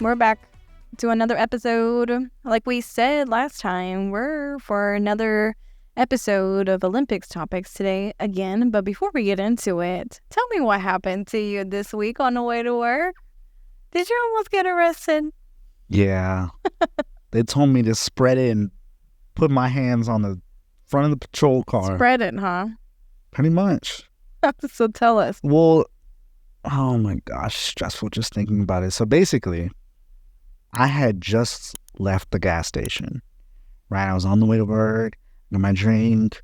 We're back to another episode. Like we said last time, we're for another episode of Olympics topics today again. But before we get into it, tell me what happened to you this week on the way to work. Did you almost get arrested? Yeah. They told me to spread it and put my hands on the front of the patrol car. Spread it, huh? Pretty much. So tell us. Well, oh my gosh, stressful just thinking about it. So basically, I had just left the gas station, right? I was on the way to work, got my drink.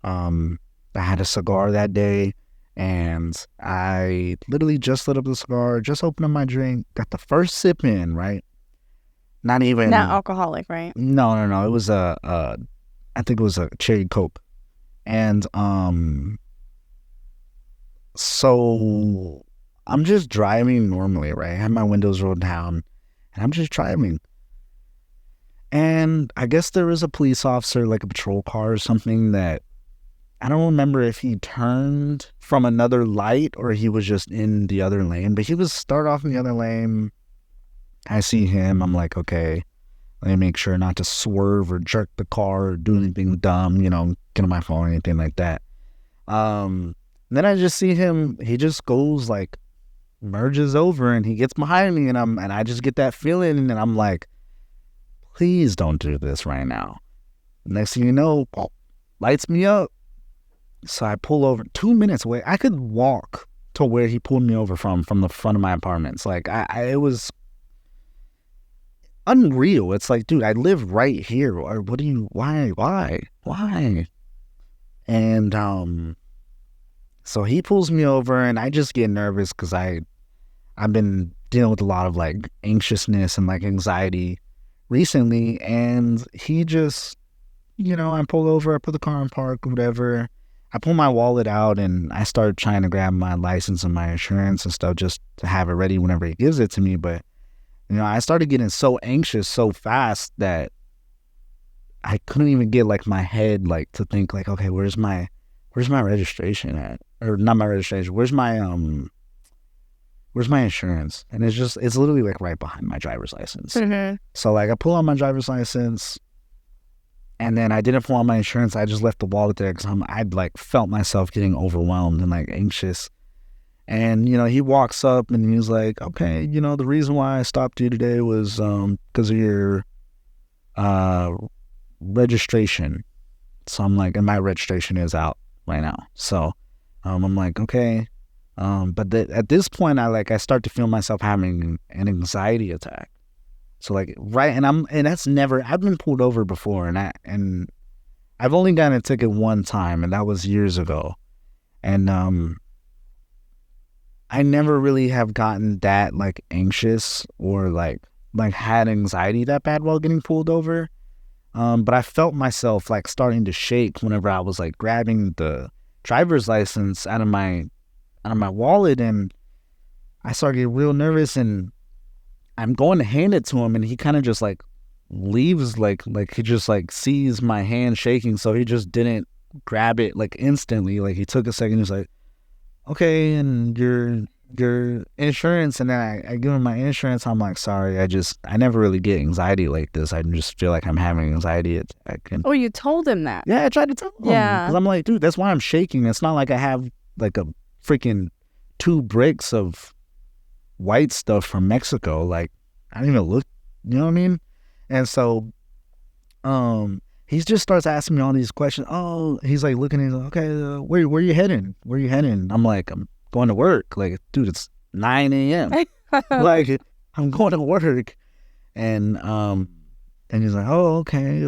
I had a cigar that day, and I literally just lit up the cigar, just opened up my drink, got the first sip in, right? Not alcoholic, right? No. It was I think it was a cherry Coke. And so I'm just driving normally, right? I have my windows rolled down, and I'm just driving. And I guess there was a police officer, like a patrol car or something, that I don't remember if he turned from another light or he was just in the other lane, but he was start off in the other lane. I see him. I'm like, okay, let me make sure not to swerve or jerk the car or do anything dumb, get on my phone or anything like that. Then I just see him. He just goes like, merges over, and he gets behind me, and I just get that feeling, and I'm like, please don't do this right now. Next thing you know, lights me up. So I pull over 2 minutes away. I could walk to where he pulled me over from the front of my apartment. It's like, it was unreal. It's like, dude, I live right here. Or why? And so he pulls me over, and I just get nervous because I've been dealing with a lot of like anxiousness and like anxiety recently. And he just, I pull over, I put the car in park, whatever. I pull my wallet out, and I start trying to grab my license and my insurance and stuff just to have it ready whenever he gives it to me. But I started getting so anxious so fast that I couldn't even get like my head like to think like, okay, where's my registration at? Or not my registration. Where's my insurance? And it's literally like right behind my driver's license. Mm-hmm. So like I pull out my driver's license, and then I didn't pull out my insurance. I just left the wallet there because I'd like felt myself getting overwhelmed and like anxious. And, he walks up and he's like, okay, the reason why I stopped you today was because of your registration. So I'm like, and my registration is out right now. So I'm like, okay. But at this point, I start to feel myself having an anxiety attack. So like, right. And that's never, I've been pulled over before, and I've only gotten a ticket one time, and that was years ago. And, I never really have gotten that like anxious or like had anxiety that bad while getting pulled over. But I felt myself like starting to shake whenever I was like grabbing the driver's license out of my wallet, and I started getting real nervous, and I'm going to hand it to him, and he kind of just like leaves, like he just like sees my hand shaking, so he just didn't grab it like instantly. Like he took a second, he's like, okay, and your insurance. And then I give him my insurance. I'm like, sorry, I never really get anxiety like this. I just feel like I'm having anxiety attack. Oh, you told him that? Yeah, I tried to tell him. Yeah. Because I'm like, dude, that's why I'm shaking. It's not like I have like a freaking 2 bricks of white stuff from Mexico. Like, I don't even look, you know what I mean? And so he just starts asking me all these questions. Oh, he's like looking, he's like, okay, where you heading? Where you heading? I'm like, I'm going to work. Like, dude, it's 9 a.m. Like, I'm going to work. And he's like, oh, okay.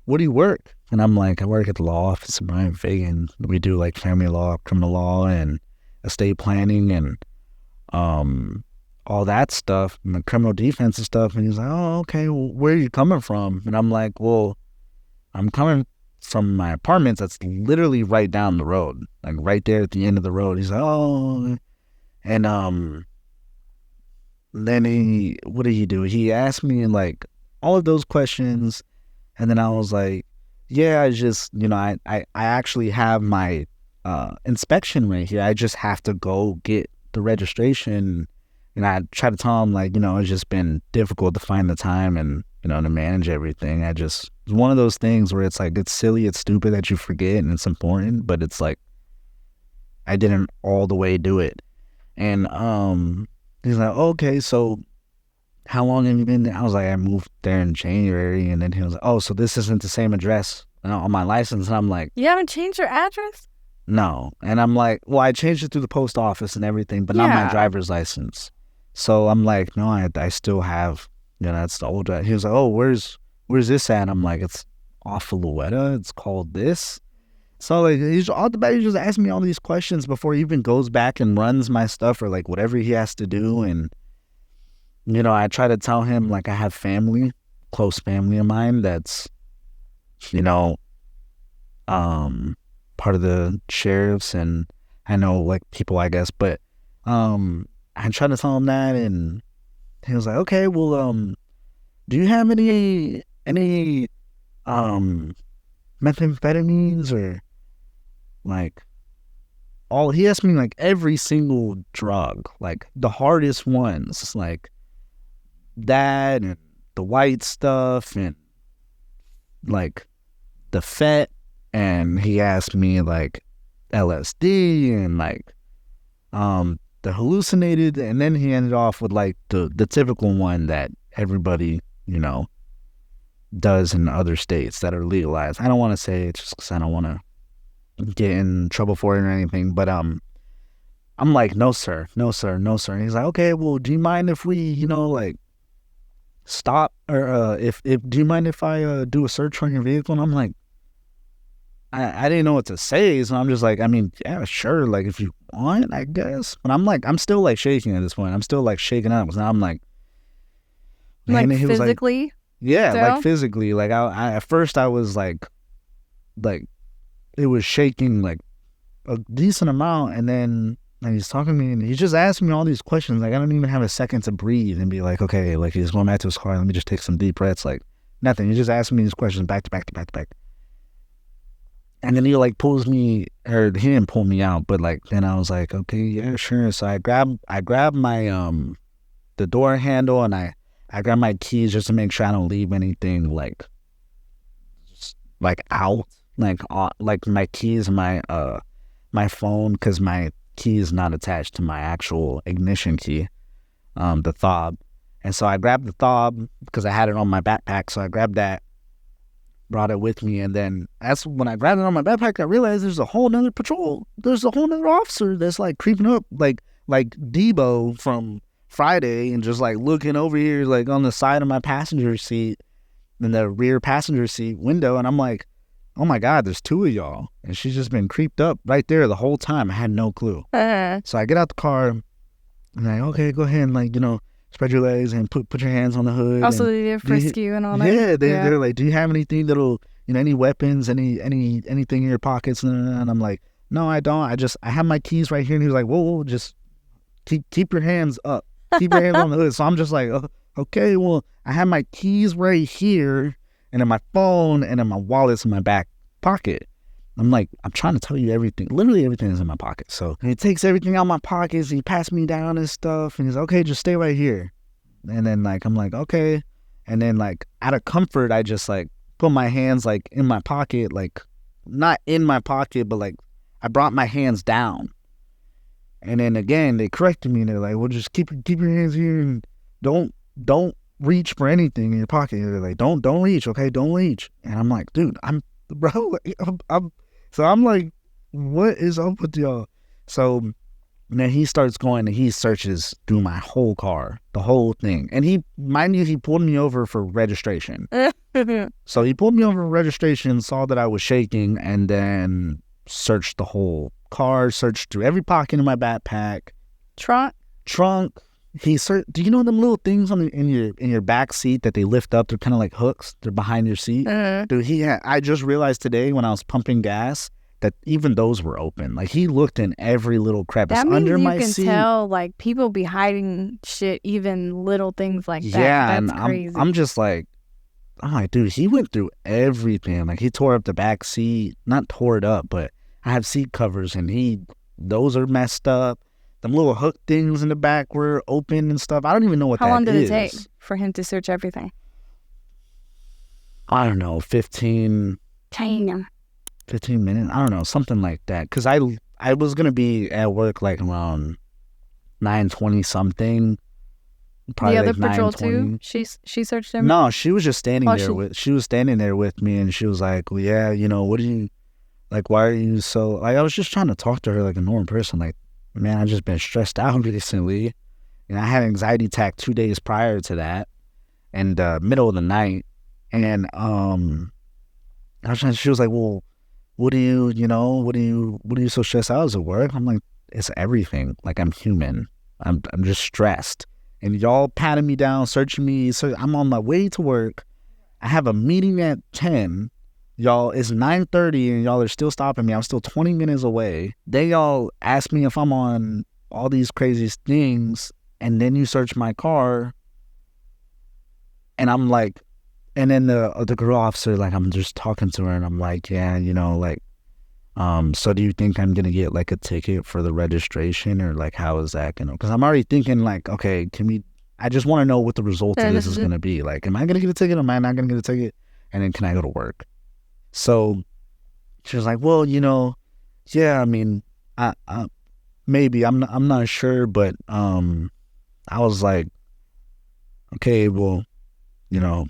What do you work? And I'm like, I work at the law office of Brian Fagan. We do like family law, criminal law, and estate planning, and all that stuff, and the criminal defense and stuff. And he's like, oh, okay, well, where are you coming from? And I'm like, well, I'm coming from my apartment that's literally right down the road, like right there at the end of the road. He's like, oh, and then what did he do? He asked me like all of those questions, and then I was like, yeah, I just, I actually have my inspection right here. I just have to go get the registration And I try to tell him, like, it's just been difficult to find the time and, to manage everything. It's one of those things where it's like, it's silly, it's stupid that you forget and it's important, but it's like, I didn't all the way do it. And he's like, okay, so how long have you been there? I was like, I moved there in January. And then he was like, oh, so this isn't the same address on my license. And I'm like, you haven't changed your address? No. And I'm like, well, I changed it through the post office and everything, but not my driver's license. So I'm like, no, I still have, that's the old address. He was like, oh, where's this at? And I'm like, it's off of Louetta. It's called this. So like, he's all the better. He just asking me all these questions before he even goes back and runs my stuff or like whatever he has to do. And, I try to tell him, like, I have family, close family of mine that's, part of the sheriffs, and I know, like, people, I guess, but I tried to tell him that, and he was like, okay, well, do you have any methamphetamines or like he asked me like every single drug, like the hardest ones, like that and the white stuff and like the fet, and he asked me like LSD and like the hallucinated, and then he ended off with like the typical one that everybody does in other states that are legalized. I don't want to say it just because I don't want to get in trouble for it or anything, but I'm like, no sir, no sir, no sir. And he's like, okay, well, do you mind if we like stop, or if do you mind if I do a search on your vehicle? And I'm like, I didn't know what to say, so I'm just like, I mean, yeah, sure, like if you want, I guess. But I'm like, I'm still like shaking at this point. I'm still like shaking up because now I'm like physically. Like, yeah, so? Like physically. Like I at first I was like it was shaking like a decent amount, and then like, he's talking to me and he's just asking me all these questions. Like I don't even have a second to breathe and be like, okay, like he's going back to his car. Let me just take some deep breaths. Like nothing. He's just asking me these questions back to back to back to back. And then he like pulls me, or he didn't pull me out, but like then I was like, okay, yeah, sure. So I grab my the door handle, and I grab my keys just to make sure I don't leave anything like out, like my keys and my phone, because my key is not attached to my actual ignition key, the fob. And so I grabbed the fob because I had it on my backpack. So I grabbed that, brought it with me, and then that's when I grabbed it on my backpack, I realized there's a whole nother patrol. There's a whole nother officer that's like creeping up, like Debo from Friday, and just like looking over here, like on the side of my passenger seat, in the rear passenger seat window, and I'm like, oh my God, there's two of y'all, and she's just been creeped up right there the whole time. I had no clue. So I get out the car, and I'm like, okay, go ahead and like spread your legs and put your hands on the hood. Also, they did frisk you and all that. Yeah, they're like, do you have anything that'll, any weapons, anything in your pockets? And I'm like, no, I don't. I have my keys right here. And he was like, whoa, just keep your hands up. Keep your hands on the hood. So I'm just like, oh, okay, well, I have my keys right here, and then my phone, and then my wallet's in my back pocket. I'm like, I'm trying to tell you everything. Literally everything is in my pocket. So he takes everything out of my pockets. He passed me down and stuff. And he's like, okay, just stay right here. And then like, I'm like, okay. And then like out of comfort, I just like put my hands like in my pocket, like not in my pocket, but like I brought my hands down. And then again, they corrected me. And they're like, well, just keep your hands here and don't reach for anything in your pocket. And they're like, don't reach. Okay. Don't reach. And I'm like, dude, I'm So I'm like, what is up with y'all? So then he starts going and he searches through my whole car, the whole thing. And he pulled me over for registration. So he pulled me over for registration, saw that I was shaking, and then searched the whole car, searched through every pocket in my backpack. Trunk. He searched. Do you know them little things in your back seat that they lift up? They're kind of like hooks. They're behind your seat. Dude, I just realized today when I was pumping gas that even those were open. Like he looked in every little crevice under my seat. You can tell like people be hiding shit, even little things like that. Yeah, that's and crazy. I'm just like, I'm like, dude, he went through everything. Like he tore up the back seat, not tore it up, but I have seat covers, and those are messed up. them little hook things in the back were open and stuff. I don't even know what that is. How long did it take for him to search everything? I don't know, 15 minutes. I don't know, something like that. Because I was going to be at work like around 9:20 something. Probably the other like patrol 9:20. too? She searched him? No, she was just standing there she was standing there with me, and she was like, well, yeah, you know, what do you, like, why are you so, like, I was just trying to talk to her like a normal person. Like, man, I've just been stressed out recently. And I had an anxiety attack 2 days prior to that, in the middle of the night. And she was like, well, what are you so stressed out? Is it work? I'm like, it's everything. Like, I'm human. I'm just stressed. And y'all patting me down, searching me. So I'm on my way to work. I have a meeting at 10. Y'all, it's 9:30 and y'all are still stopping me. I'm still 20 minutes away. Then y'all ask me if I'm on all these crazy things, and then you search my car. And I'm like, and then the girl officer, like, I'm just talking to her, and I'm like, yeah, you know, like, so do you think I'm gonna get like a ticket for the registration, or like how is that gonna? Because I'm already thinking like, okay, I just want to know what the result of this is gonna be. Like, am I gonna get a ticket? Am I not gonna get a ticket? And then can I go to work? So she was like, well, you know, yeah, I mean, I maybe I'm not sure, but I was like, okay, well, you know,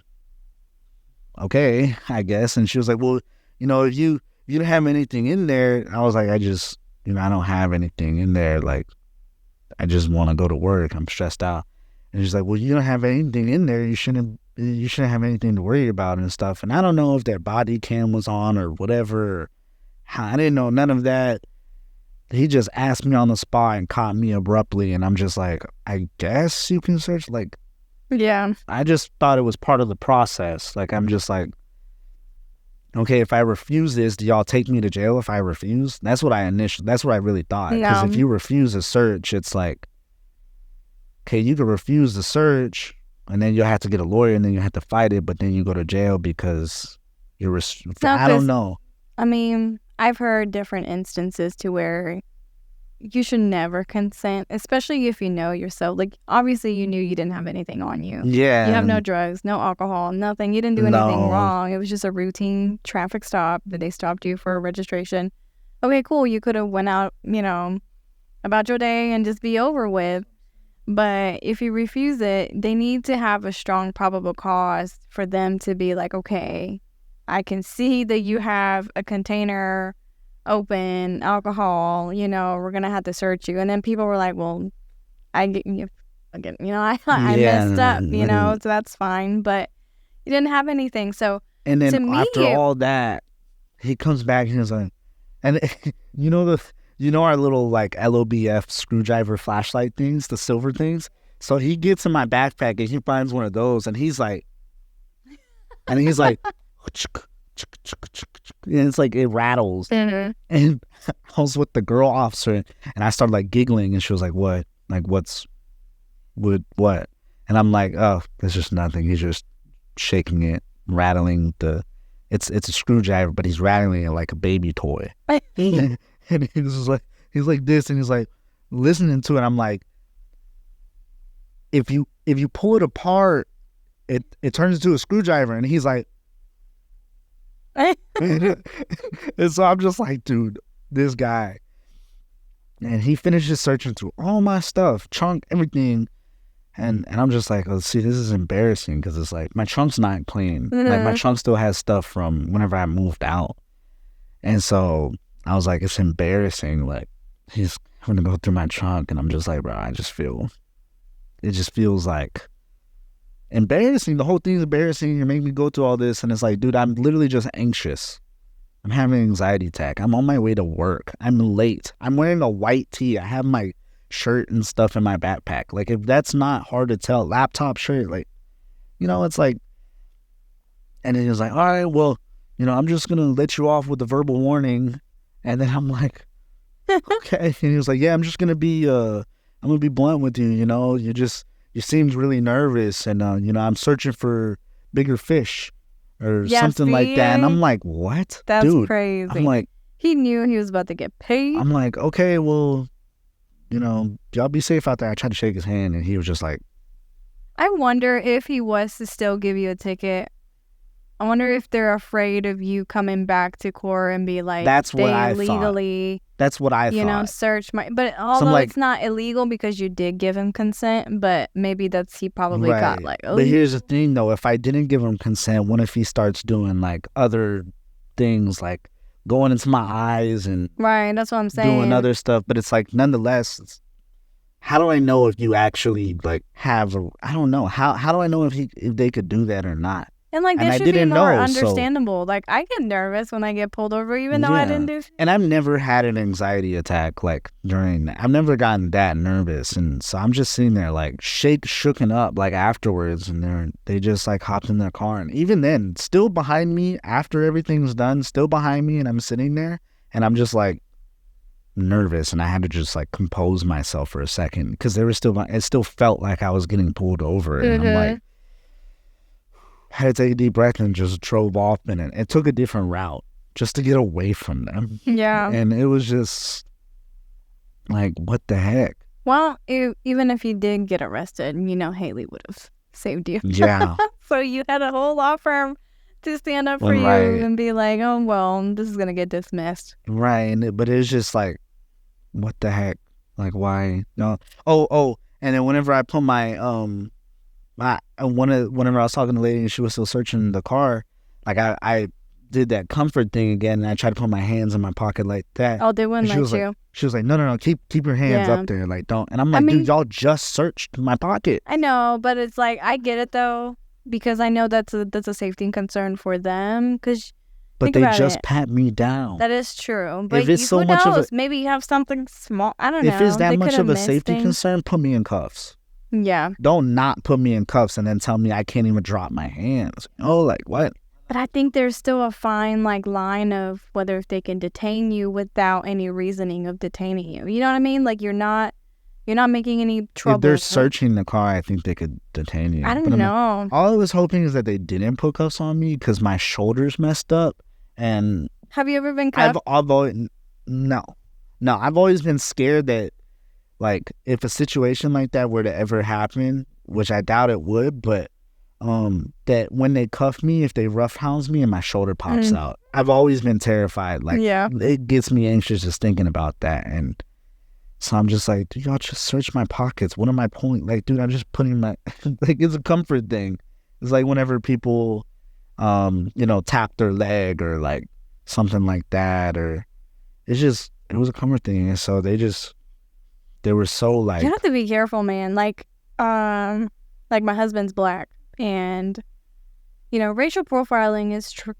okay, I guess. And she was like, well, you know, if you don't have anything in there. I was like, I don't have anything in there. Like, I just want to go to work. I'm stressed out. And she's like, well, you don't have anything in there. You shouldn't have anything to worry about and stuff. And I don't know if their body cam was on or whatever. I didn't know none of that. He just asked me on the spot and caught me abruptly. And I'm just like, I guess you can search. Like, yeah. I just thought it was part of the process. Like, I'm just like, okay, if I refuse this, do y'all take me to jail if I refuse? That's what I really thought. Because if you refuse a search, it's like, okay, you can refuse the search, and then you'll have to get a lawyer, and then you have to fight it, but then you go to jail because I don't know. I mean, I've heard different instances to where you should never consent, especially if you know yourself. Like, obviously, you knew you didn't have anything on you. Yeah. You have no drugs, no alcohol, nothing. You didn't do anything wrong. It was just a routine traffic stop that they stopped you for registration. Okay, cool. You could have went out, you know, about your day and just be over with. But if you refuse it, they need to have a strong probable cause for them to be like, okay, I can see that you have a container open, alcohol, you know, we're gonna have to search you. And then people were like, well, I messed up, you know, so that's fine, but you didn't have anything. So, and then after all that, he comes back and he's like, and you know our little like LOBF screwdriver flashlight things, the silver things. So he gets in my backpack and he finds one of those, and he's like, and it's like it rattles. Mm-hmm. And I was with the girl officer, and I started like giggling, and she was like, what? Like, what? And I'm like, oh, there's just nothing. He's just shaking it, rattling it's a screwdriver, but he's rattling it like a baby toy. And he's like this, and he's like listening to it. I'm like, if you pull it apart, it turns into a screwdriver. And he's like, and so I'm just like, dude, this guy. And he finishes searching through all my stuff, trunk, everything. And I'm just like, oh, see, this is embarrassing, because it's like my trunk's not clean. Mm-hmm. Like, my trunk still has stuff from whenever I moved out. And so I was like, it's embarrassing. Like, he's going to go through my trunk, and I'm just like, bro, it just feels like embarrassing. The whole thing's embarrassing. You're making me go through all this. And it's like, dude, I'm literally just anxious. I'm having an anxiety attack. I'm on my way to work. I'm late. I'm wearing a white tee. I have my shirt and stuff in my backpack. Like, if that's not hard to tell, laptop, shirt, like, you know, it's like, and then he was like, all right, well, you know, I'm just going to let you off with a verbal warning. And then I'm like, okay. And he was like, yeah, I'm just going to be blunt with you. You know, you seemed really nervous, and, you know, I'm searching for bigger fish or something like that. And I'm like, what? That's dude, crazy. I'm like, he knew he was about to get paid. I'm like, okay, well, y'all be safe out there. I tried to shake his hand, and he was just like, I wonder if he was to still give you a ticket. I wonder if they're afraid of you coming back to court and be like, that's what they I illegally, thought. That's what I thought. Search my. But although it's not illegal because you did give him consent, but maybe he probably got like. Oh. But here's the thing, though. If I didn't give him consent, what if he starts doing like other things, like going into my eyes and right? That's what I'm saying. Doing other stuff, but it's like nonetheless. How do I know if you actually like have a? I don't know. How do I know if they could do that or not? And like that should be more understandable. Like I get nervous when I get pulled over, even though I didn't do. And I've never had an anxiety attack like during that. I've never gotten that nervous, and so I'm just sitting there like shooken up like afterwards, and they just like hopped in their car, and even then, still behind me after everything's done, still behind me, and I'm sitting there, and I'm just like nervous, and I had to just like compose myself for a second because it still felt like I was getting pulled over, and I'm like. I had to take a deep breath and just drove off in it. It took a different route just to get away from them. Yeah. And it was just like, what the heck? Well, even if you did get arrested, Haley would have saved you. Yeah. So you had a whole law firm to stand up for you and be like, oh, well, this is going to get dismissed. Right. But it was just like, what the heck? Like, why? No. Oh. And then whenever I put whenever I was talking to the lady and she was still searching the car, like I did that comfort thing again, and I tried to put my hands in my pocket like that. Oh, they wouldn't let you. Like, she was like, no, keep your hands up there, like don't. And I'm like, dude, y'all just searched my pocket. I know, but it's like I get it though, because I know that's a safety concern for them. But they just pat me down. That is true. But if it's so much of a, maybe you have something small. I don't know. If it's that much of a safety concern, put me in cuffs. Yeah. Don't not put me in cuffs and then tell me I can't even drop my hands. Oh, like what? But I think there's still a fine line of whether if they can detain you without any reasoning of detaining you. You know what I mean? Like you're not making any trouble. If they're searching the car, I think they could detain you. I don't know. All I was hoping is that they didn't put cuffs on me because my shoulders messed up. And have you ever been cuffed? No. I've always been scared that. Like, if a situation like that were to ever happen, which I doubt it would, but that when they cuff me, if they roughhouse me and my shoulder pops out, I've always been terrified. Like, it gets me anxious just thinking about that. And so I'm just like, dude, y'all just search my pockets. What am I pulling? Like, dude, I'm just putting my, like, it's a comfort thing. It's like whenever people, tap their leg or like something like that, or it was a comfort thing. And so they were so like... You have to be careful, man. Like my husband's black, and racial profiling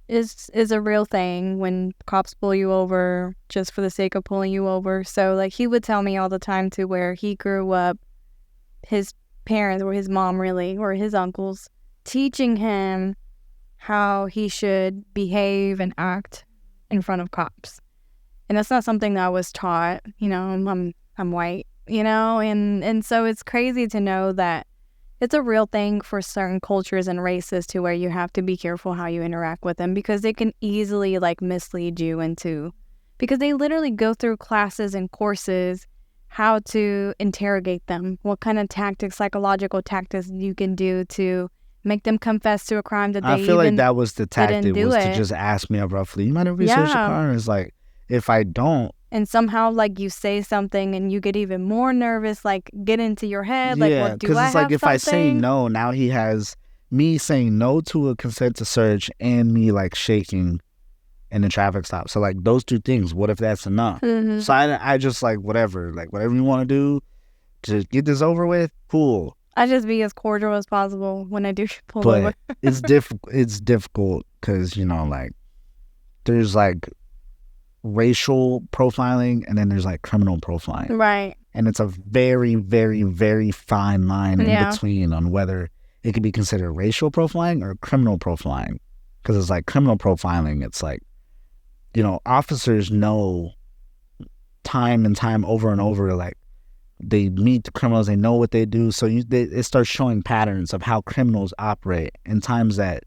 is a real thing when cops pull you over just for the sake of pulling you over. So like he would tell me all the time to where he grew up, his parents or his mom really or his uncles teaching him how he should behave and act in front of cops, and that's not something that I was taught. I'm white, and so it's crazy to know that it's a real thing for certain cultures and races to where you have to be careful how you interact with them because they can easily like mislead you because they literally go through classes and courses how to interrogate them, what kind of psychological tactics you can do to make them confess to a crime that they I feel like that was the tactic was to just ask me roughly, you might have researched the car? And it's like, if I don't, and somehow, like, you say something and you get even more nervous, like, get into your head, like, what, do I have something? Yeah, because it's like, if I say no, now he has me saying no to a consent to search and me, like, shaking in the traffic stop. So, like, those two things, what if that's enough? Mm-hmm. So I just, like, whatever you want to do to get this over with, cool. I just be as cordial as possible when I do pull over. It's difficult because, like, there's, like, racial profiling and then there's like criminal profiling, right? And it's a very, very, very fine line in between on whether it could be considered racial profiling or criminal profiling, because it's like criminal profiling, it's like, officers know time and time over and over, like they meet the criminals, they know what they do, so it starts showing patterns of how criminals operate in times that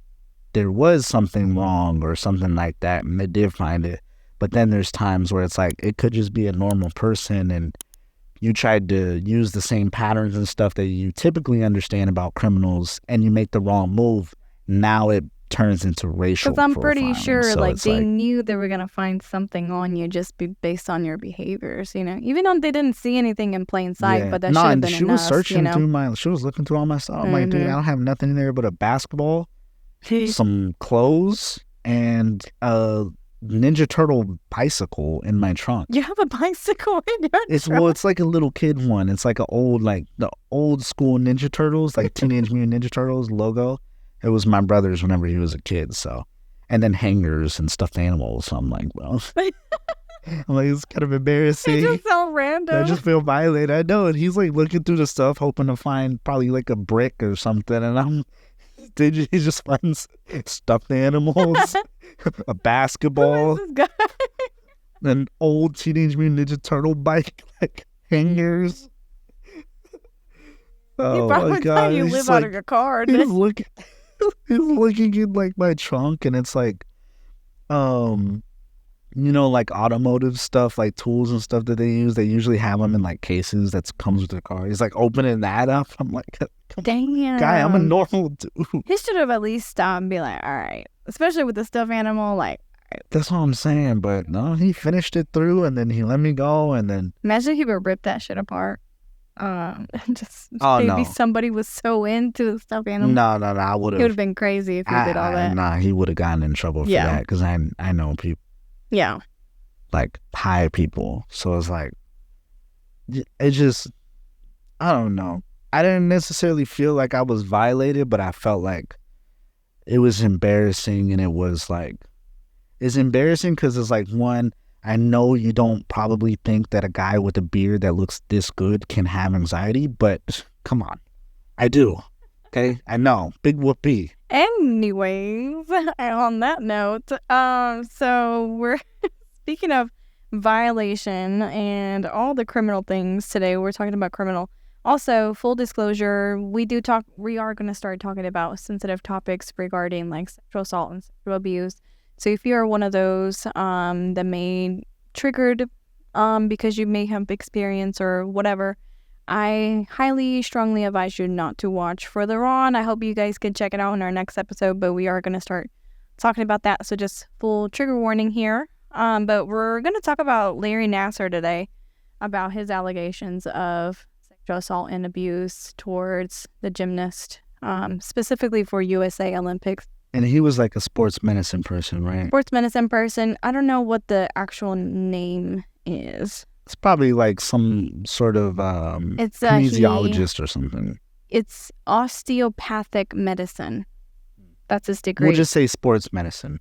there was something wrong or something like that and they did find it. But then there's times where it's like, it could just be a normal person and, you tried to use the same patterns and stuff that you typically understand about criminals, and you make the wrong move, now it turns into racial Because I'm profiling. pretty sure, So like, it's they knew they were going to find something on you just based on your behaviors, you know? Even though they didn't see anything in plain sight, but that should have been she enough, was searching you know? she was looking through all my stuff. I'm like, dude, I don't have nothing in there but a basketball, some clothes, and a Ninja Turtle bicycle in my trunk. You have a bicycle in your trunk? Well, it's like a little kid one. It's like the old school Ninja Turtles, like Teenage Mutant Ninja Turtles logo. It was my brother's whenever he was a kid, so. And then hangers and stuffed animals. So I'm like, well, it's kind of embarrassing. It just so random. I just feel violated. I know. And he's like looking through the stuff, hoping to find probably like a brick or something. And he just finds stuffed animals, a basketball, Who is this guy? an old Teenage Mutant Ninja Turtle bike, like hangers. Oh my God. You live out of your car. He's looking in like my trunk, and it's like, like automotive stuff, like tools and stuff that they use. They usually have them in like cases that comes with their car. He's like opening that up. I'm like, damn, guy, I'm a normal dude. He should have at least stopped and be like, all right, especially with the stuffed animal, like. That's what I'm saying, but no, he finished it through, and then he let me go, and then. Imagine he would rip that shit apart. Maybe no. Somebody was so into the stuffed animal. No, I would have. He would have been crazy if he did all that. Nah, he would have gotten in trouble for that, because I know people. Yeah. Like high people, so it's like, it just, I don't know. I didn't necessarily feel like I was violated, but I felt like it was embarrassing, and it was like, it's embarrassing because it's like, one, I know you don't probably think that a guy with a beard that looks this good can have anxiety, but come on. I do. Okay? I know. Big whoopee. Anyways, on that note, so we're speaking of violation and all the criminal things today, we're talking about criminal. Also, full disclosure, we are going to start talking about sensitive topics regarding like sexual assault and sexual abuse. So if you're one of those that may triggered because you may have experience or whatever, I highly, strongly advise you not to watch further on. I hope you guys can check it out in our next episode, but we are going to start talking about that. So just full trigger warning here. But we're going to talk about Larry Nassar today, about his allegations of sexual assault and abuse towards the gymnast, specifically for USA Olympics. And he was like a sports medicine person, right? Sports medicine person. I don't know what the actual name is. It's probably like some sort of kinesiologist or something. It's osteopathic medicine. That's his degree. We'll just say sports medicine.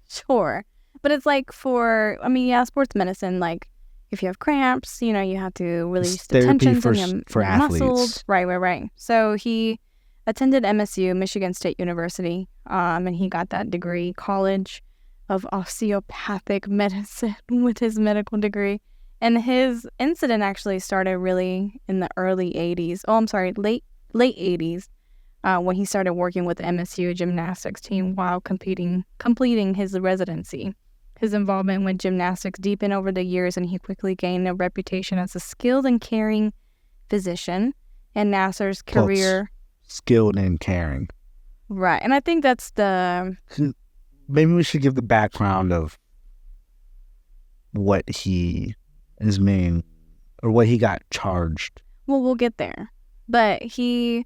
Sure. But it's like sports medicine, like if you have cramps, you have to release the tensions in your athletes. Muscles. Right. So he attended MSU, Michigan State University, and he got that degree, College of Osteopathic Medicine, with his medical degree. And his incident actually started really in the early 80s. Late 80s, when he started working with the MSU gymnastics team while completing his residency. His involvement with gymnastics deepened over the years, and he quickly gained a reputation as a skilled and caring physician. And Nassar's career... Skilled and caring. Right. And I think that's the... Maybe we should give the background of what he is mean, or what he got charged. Well, we'll get there. But he...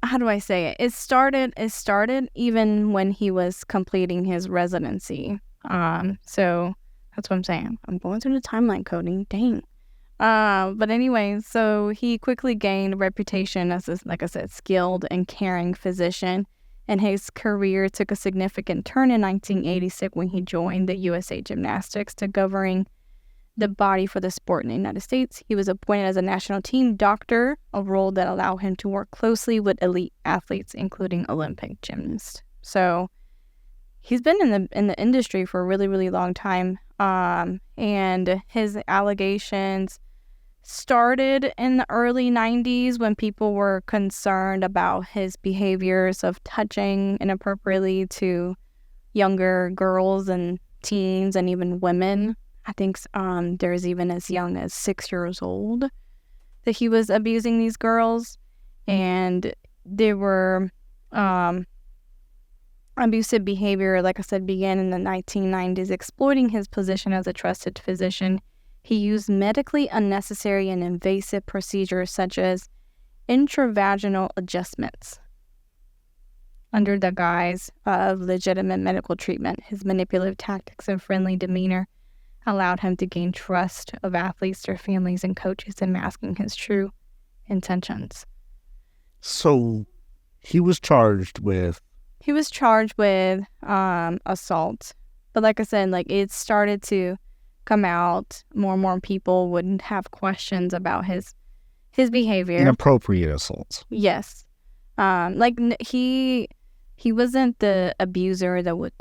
How do I say it? It started even when he was completing his residency. So that's what I'm saying. I'm going through the timeline, Cody. Dang. But anyway, so he quickly gained a reputation as this, like I said, skilled and caring physician. And his career took a significant turn in 1986 when he joined the USA Gymnastics to governing the body for the sport in the United States. He was appointed as a national team doctor, a role that allowed him to work closely with elite athletes, including Olympic gymnasts. So he's been in the industry for a really, really long time. And his allegations started in the early 90s when people were concerned about his behaviors of touching inappropriately to younger girls and teens and even women. I think there's even as young as 6 years old that he was abusing these girls. And they were abusive behavior, like I said, began in the 1990s. Exploiting his position as a trusted physician, he used medically unnecessary and invasive procedures such as intravaginal adjustments under the guise of legitimate medical treatment. His manipulative tactics and friendly demeanor allowed him to gain trust of athletes, their families, and coaches, in masking his true intentions. So he was charged with... He was charged with assault. But like I said, like, it started to come out. More and more people would have questions about his behavior. Inappropriate assaults. Yes. He wasn't the abuser that would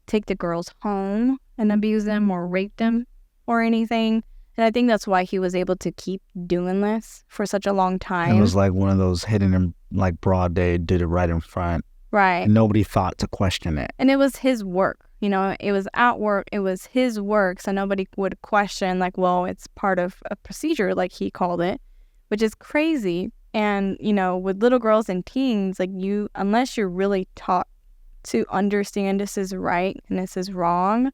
take the girls home and abuse them or rape them or anything. And I think that's why he was able to keep doing this for such a long time. It was like one of those hidden in like broad day, did it right in front. Right. And nobody thought to question it. And it was his work. You know, it was at work. It was his work. So nobody would question, like, well, it's part of a procedure, like he called it, which is crazy. And, you know, with little girls and teens, like, unless you're really taught to understand this is right and this is wrong,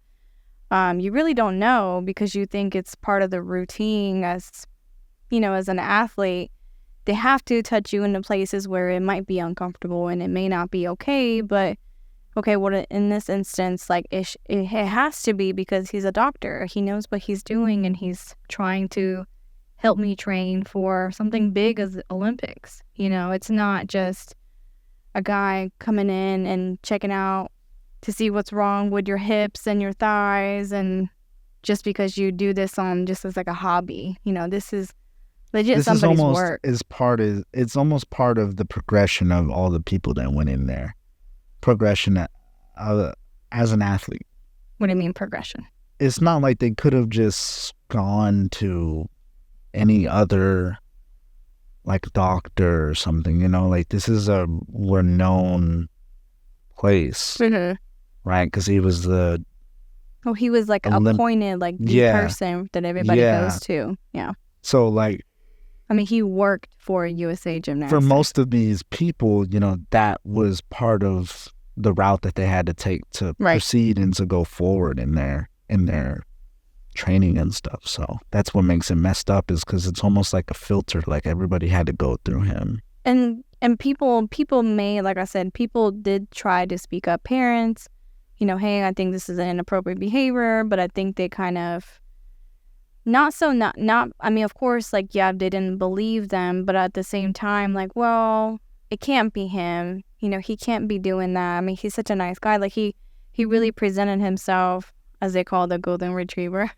you really don't know, because you think it's part of the routine as, you know, as an athlete. They have to touch you in the places where it might be uncomfortable and it may not be okay, but okay, well, in this instance, like, it has to be because he's a doctor. He knows what he's doing, and he's trying to help me train for something big as the Olympics. You know, it's not just a guy coming in and checking out to see what's wrong with your hips and your thighs, and just because you do this on just as like a hobby. You know, this is legit somebody's work. It's almost part of the progression of all the people that went in there. Progression as an athlete. What do you mean progression? It's not like they could have just gone to any other like doctor or something, you know, like this is a renowned place, right? Because he was he was like appointed, like the person that everybody goes to. Yeah. So like, I mean, he worked for USA Gymnastics. For most of these people, you know, that was part of the route that they had to take to proceed and to go forward in their training and stuff. So that's what makes it messed up, is because it's almost like a filter, like everybody had to go through him. And people may, like I said, people did try to speak up. Parents, you know, hey, I think this is an inappropriate behavior, but I think they kind of I mean, of course, like, yeah, they didn't believe them, but at the same time, like, well, it can't be him. You know, he can't be doing that. I mean, he's such a nice guy. Like, he really presented himself, as they call the golden retriever,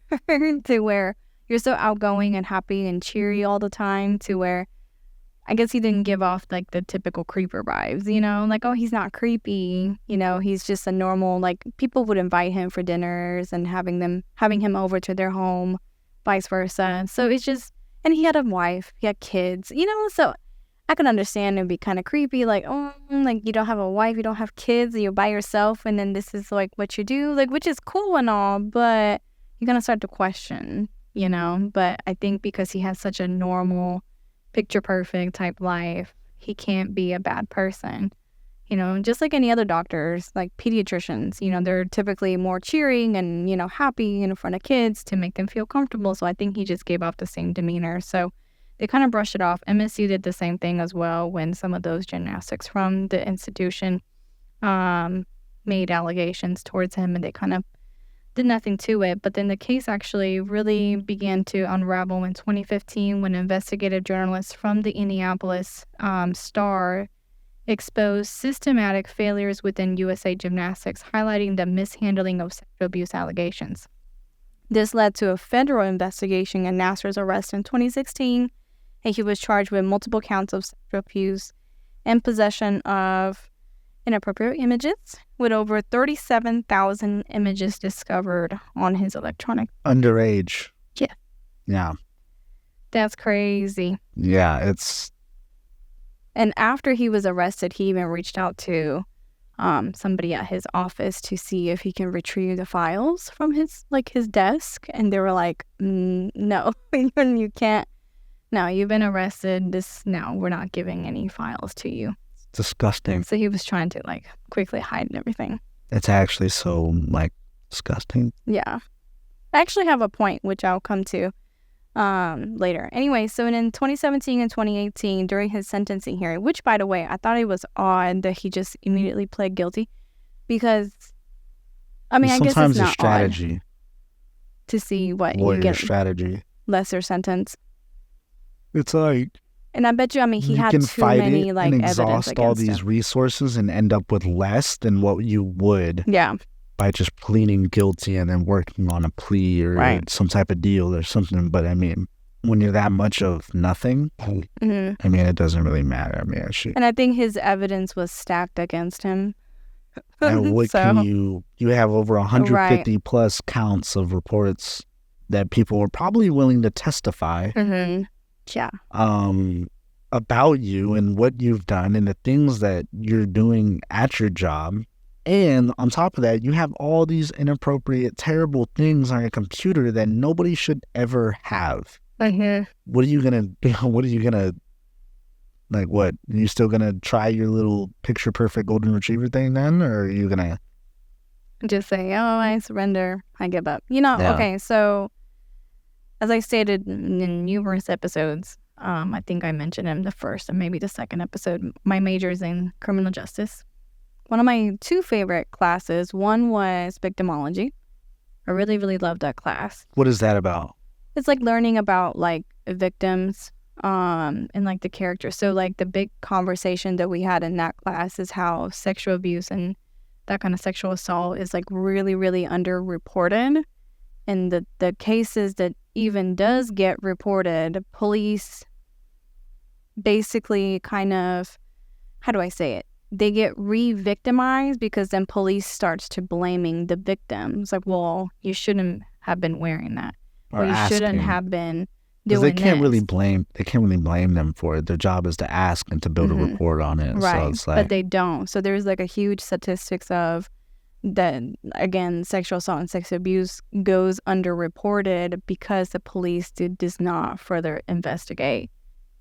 to where you're so outgoing and happy and cheery all the time, to where I guess he didn't give off like the typical creeper vibes, you know, like, oh, he's not creepy, you know, he's just a normal, like, people would invite him for dinners and having him over to their home, vice versa. So it's just, and he had a wife, he had kids, you know, so I can understand it'd be kind of creepy, like, oh, like, you don't have a wife, you don't have kids, you're by yourself, and then this is like what you do, like, which is cool and all, but you're gonna start to question, you know. But I think because he has such a normal, picture perfect type life, he can't be a bad person, you know, just like any other doctors, like pediatricians, you know, they're typically more cheering and, you know, happy in front of kids to make them feel comfortable. So I think he just gave off the same demeanor. So they kind of brushed it off. MSU did the same thing as well when some of those gymnastics from the institution made allegations towards him, and they kind of did nothing to it. But then the case actually really began to unravel in 2015 when investigative journalists from the Indianapolis Star exposed systematic failures within USA Gymnastics, highlighting the mishandling of sexual abuse allegations. This led to a federal investigation and Nassar's arrest in 2016, and he was charged with multiple counts of sexual abuse and possession of inappropriate images, with over 37,000 images discovered on his electronic. Underage. Yeah. Yeah. That's crazy. Yeah, it's... And after he was arrested, he even reached out to somebody at his office to see if he can retrieve the files from his desk, and they were like, no, you can't. No, you've been arrested. No, we're not giving any files to you. Disgusting. So he was trying to quickly hide everything. It's actually so disgusting. Yeah. I actually have a point which I'll come to later. Anyway, so in 2017 and 2018, during his sentencing hearing, which, by the way, I thought it was odd that he just immediately pled guilty, because, I guess it's sometimes not a strategy odd to see what lawyer you get strategy. lesser sentence. It's like, and I bet you, he had can too fight many it evidence and exhaust all against these him. resources and end up with less than what you would. Yeah. By just pleading guilty and then working on a plea or some type of deal or something. But when you're that much of nothing, it doesn't really matter. And I think his evidence was stacked against him. And what can you have over 150 plus counts of reports that people were probably willing to testify yeah, about you and what you've done and the things that you're doing at your job. And on top of that, you have all these inappropriate, terrible things on your computer that nobody should ever have. What are you gonna do? What are you gonna, what? Are you still gonna try your little picture perfect golden retriever thing then? Or are you gonna just say, oh, I surrender, I give up? Okay, so as I stated in numerous episodes, I think I mentioned in the first and maybe the second episode, my major is in criminal justice. One of my two favorite classes, one was victimology. I really, really loved that class. What is that about? It's learning about victims and the characters. So the big conversation that we had in that class is how sexual abuse and that kind of sexual assault is really, really underreported. And the cases that even does get reported, police basically kind of, how do I say it? They get re-victimized because then police starts to blaming the victims. Well, you shouldn't have been wearing that. Or you shouldn't have been doing they can't this. really blame them for it. Their job is to ask and to build a report on it. Right, so it's but they don't. So there's a huge statistics of that, again, sexual assault and sexual abuse goes underreported because the police does not further investigate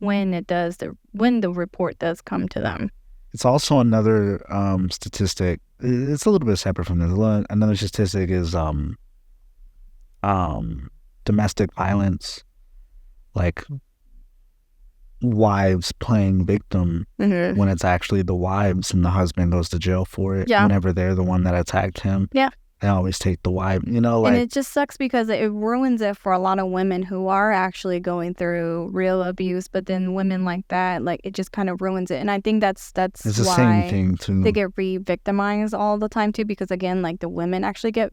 when the report does come to them. It's also another statistic. It's a little bit separate from this. Another statistic is domestic violence, wives playing victim when it's actually the wives and the husband goes to jail for it. Yeah. Whenever they're the one that attacked him. Yeah. They always take the wife, And it just sucks because it ruins it for a lot of women who are actually going through real abuse, but then women like that, it just kind of ruins it. And I think that's it's why the same thing too. They get re-victimized all the time too, because again, the women actually get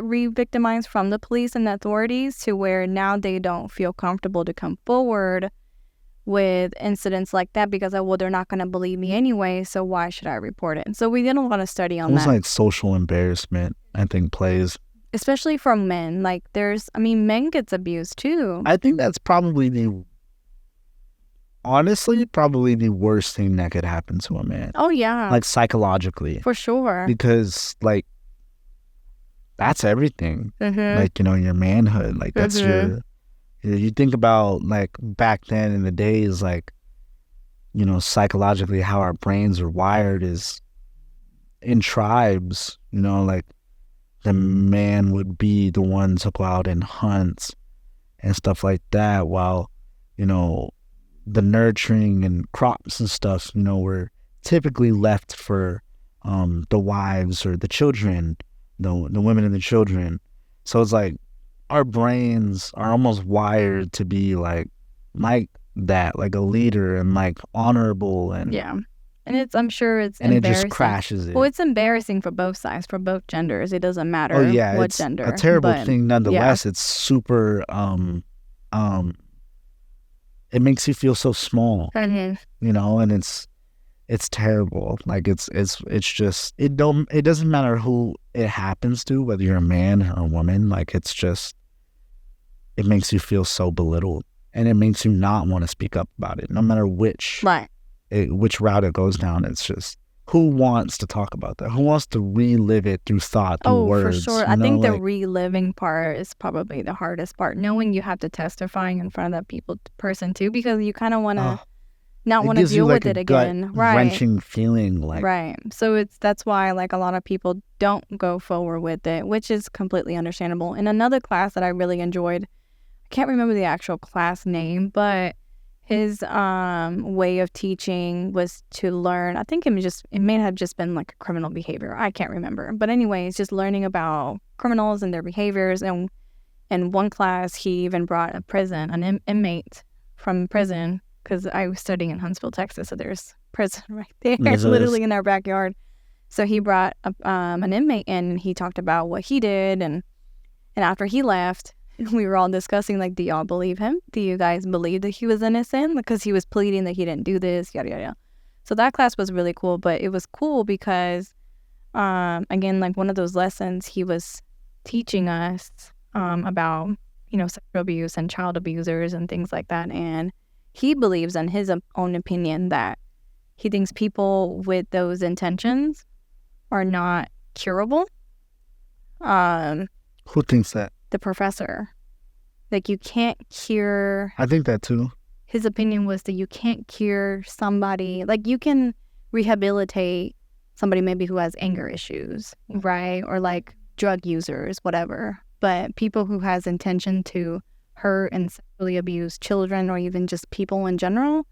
re-victimized from the police and the authorities to where now they don't feel comfortable to come forward with incidents like that because they're not going to believe me anyway, so why should I report it? And so we did a lot of study on that. It's social embarrassment, I think, plays. Especially from men. Men gets abused too. I think that's probably the worst thing that could happen to a man. Oh, yeah. Psychologically. For sure. Because, that's everything. Your manhood. That's your... You think about back then in the days, psychologically how our brains are wired is in tribes, the man would be the one to go out and hunt and stuff like that, while, the nurturing and crops and stuff, were typically left for the wives or the children, the women and the children. So it's our brains are almost wired to be like that, a leader and honorable and yeah. And I'm sure it's and embarrassing. It just crashes it. Well, it's embarrassing for both sides, for both genders. It doesn't matter what it's gender. A terrible thing nonetheless. Yeah. It's super it makes you feel so small. And it's terrible. It's just it doesn't matter who it happens to, whether you're a man or a woman. It's just it makes you feel so belittled, and it makes you not want to speak up about it, no matter which route it goes down. It's just who wants to talk about that? Who wants to relive it through thought, through words? For sure. I think the reliving part is probably the hardest part. Knowing you have to testifying in front of that person too, because you kind of want to not want to deal with it again. Right. Wrenching feeling Right. So that's why like a lot of people don't go forward with it, which is completely understandable. In another class that I really enjoyed, I can't remember the actual class name, but his way of teaching was to learn. I think it may have just been like a criminal behavior. I can't remember. But anyway, it's just learning about criminals and their behaviors. And in one class, he even brought an inmate from prison, because I was studying in Huntsville, Texas. So there's prison right there, literally in our backyard. So he brought an inmate in, and he talked about what he did. And after he left, we were all discussing, like, do y'all believe him? Do you guys believe that he was innocent? Because he was pleading that he didn't do this, yada, yada, yada. So that class was really cool, but it was cool because, again, like one of those lessons, he was teaching us about, sexual abuse and child abusers and things like that. And he believes, in his own opinion, that he thinks people with those intentions are not curable. Who thinks that? The professor. Like, you can't cure... I think that too. His opinion was that you can't cure somebody... Like, you can rehabilitate somebody maybe who has anger issues, right? Or, like, drug users, whatever. But people who has intention to hurt and sexually abuse children or even just people in general,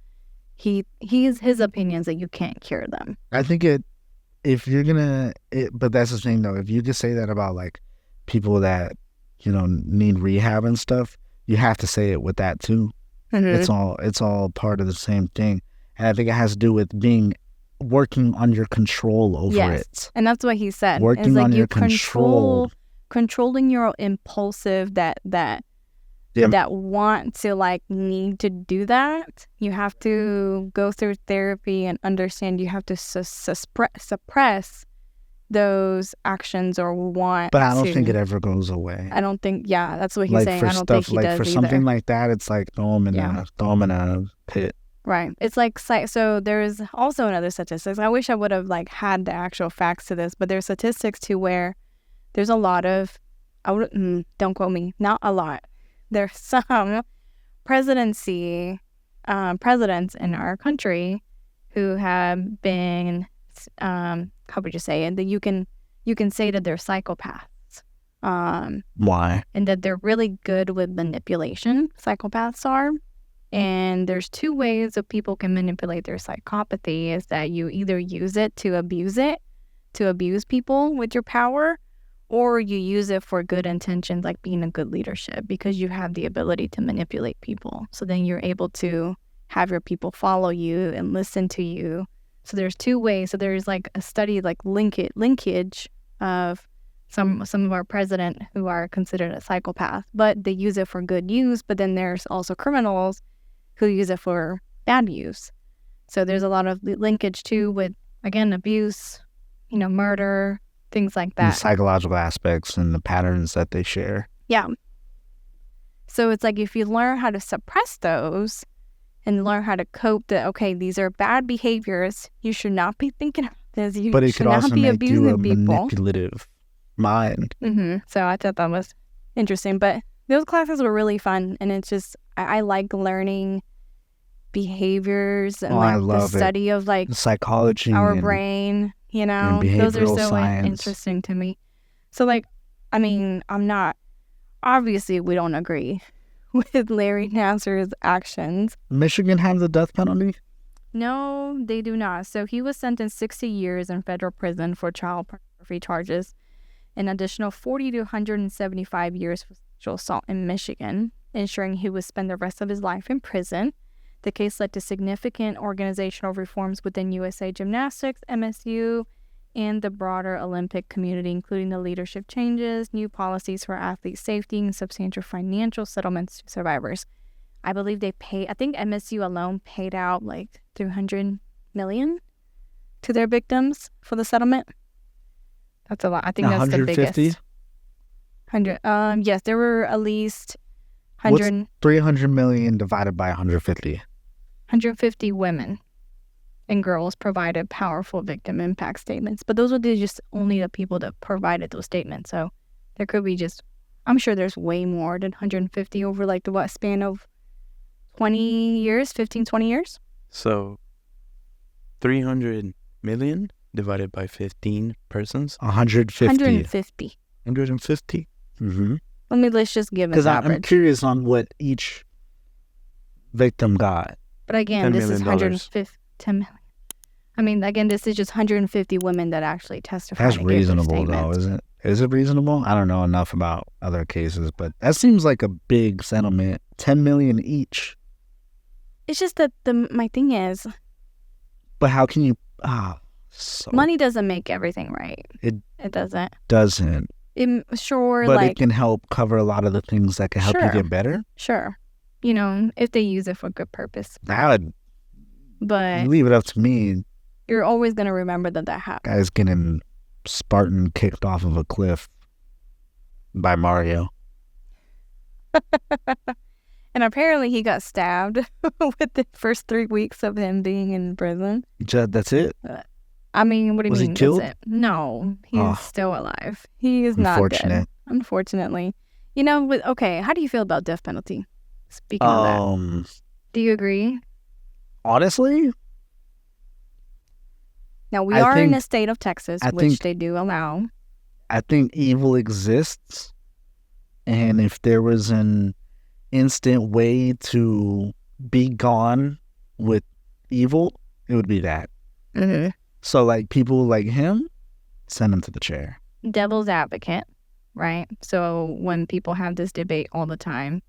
his opinions that you can't cure them. I think if you're gonna... but that's the thing, though. If you just say that about, like, people that... need rehab and stuff, you have to say it with that too. Mm-hmm. It's all part of the same thing. And I think it has to do with working on your control over it. And that's what he said. Working on your control. Controlling your impulsive that want to, like, need to do that. You have to go through therapy and understand you have to suppress those actions or want. But I don't think it ever goes away. I don't think. Yeah, that's what he's saying. I don't think he does for either. Something like that, it's like throw them in a pit. Right. It's like, so there's also another statistics. I wish I would have like had the actual facts to this, but there's statistics to where there's a lot of, don't quote me, not a lot. There's some presidents in our country who have been, how would you say it? That you can say that they're psychopaths. Why? And that they're really good with manipulation. Psychopaths are. And there's two ways that people can manipulate their psychopathy, is that you either use it, to abuse people with your power, or you use it for good intentions, like being a good leadership, because you have the ability to manipulate people. So then you're able to have your people follow you and listen to you. So there's two ways. So there's like a study, like linkage of some of our president who are considered a psychopath, but they use it for good use. But then there's also criminals who use it for bad use. So there's a lot of linkage too with, again, abuse, murder, things like that. The psychological aspects and the patterns that they share. Yeah. So it's like, if you learn how to suppress those and learn how to cope, that, okay, these are bad behaviors, you should not be thinking about this. But it could also make you a manipulative mind. Mm-hmm. So I thought that was interesting. But those classes were really fun. And it's just, I like learning behaviors and the study of like psychology, our brain, and those are so science. Interesting to me. So like, I mean, obviously we don't agree with Larry Nassar's actions. Michigan have the death penalty? No, they do not. So he was sentenced 60 years in federal prison for child pornography charges, an additional 40 to 175 years for sexual assault in Michigan, ensuring he would spend the rest of his life in prison. The case led to significant organizational reforms within USA Gymnastics, MSU, and the broader Olympic community, including the leadership changes, new policies for athlete safety, and substantial financial settlements to survivors. I believe I think MSU alone paid out like $300 million to their victims for the settlement. That's a lot. I think that's the biggest. 150? Yes, there were at least 100. What's 300 million divided by 150? 150 women and girls provided powerful victim impact statements. But those were just only the people that provided those statements. So there could be I'm sure there's way more than 150 over like the span of 20 years, 15, 20 years. So 300 million divided by 15 persons? 150. 150. 150? Mm-hmm. Let's just give it Because average. I'm curious on what each victim got. But again, $10 this is million. 150. 10 million. I mean, again, this is just 150 women that actually testified. That's and gave their reasonable, though, statements. isn't it? Is it reasonable? I don't know enough about other cases, but that seems like a big settlement. 10 million each. It's just that my thing is, But how can you... money doesn't make everything right. It doesn't. doesn't. Sure, But like... it can help cover a lot of the things that can help you Sure. get better. Sure. You know, if they use it for good purpose. That would... But leave it up to me. you're always going to remember that happened. Guys getting Spartan kicked off of a cliff by Mario. And apparently he got stabbed with the first 3 weeks of him being in prison. That's it? I mean, what do you Was he mean? killed? That's it? No, he's Oh. still alive. He is not dead. Unfortunate. Unfortunately. You know, okay, how do you feel about death penalty? Speaking of that. Do you agree? Honestly, Now, we I are in think- a state of Texas, I which think- they do allow. I think evil exists. And if there was an instant way to be gone with evil, it would be that. Mm-hmm. So, like, people like him, send him to the chair. Devil's advocate, right? So when people have this debate all the time,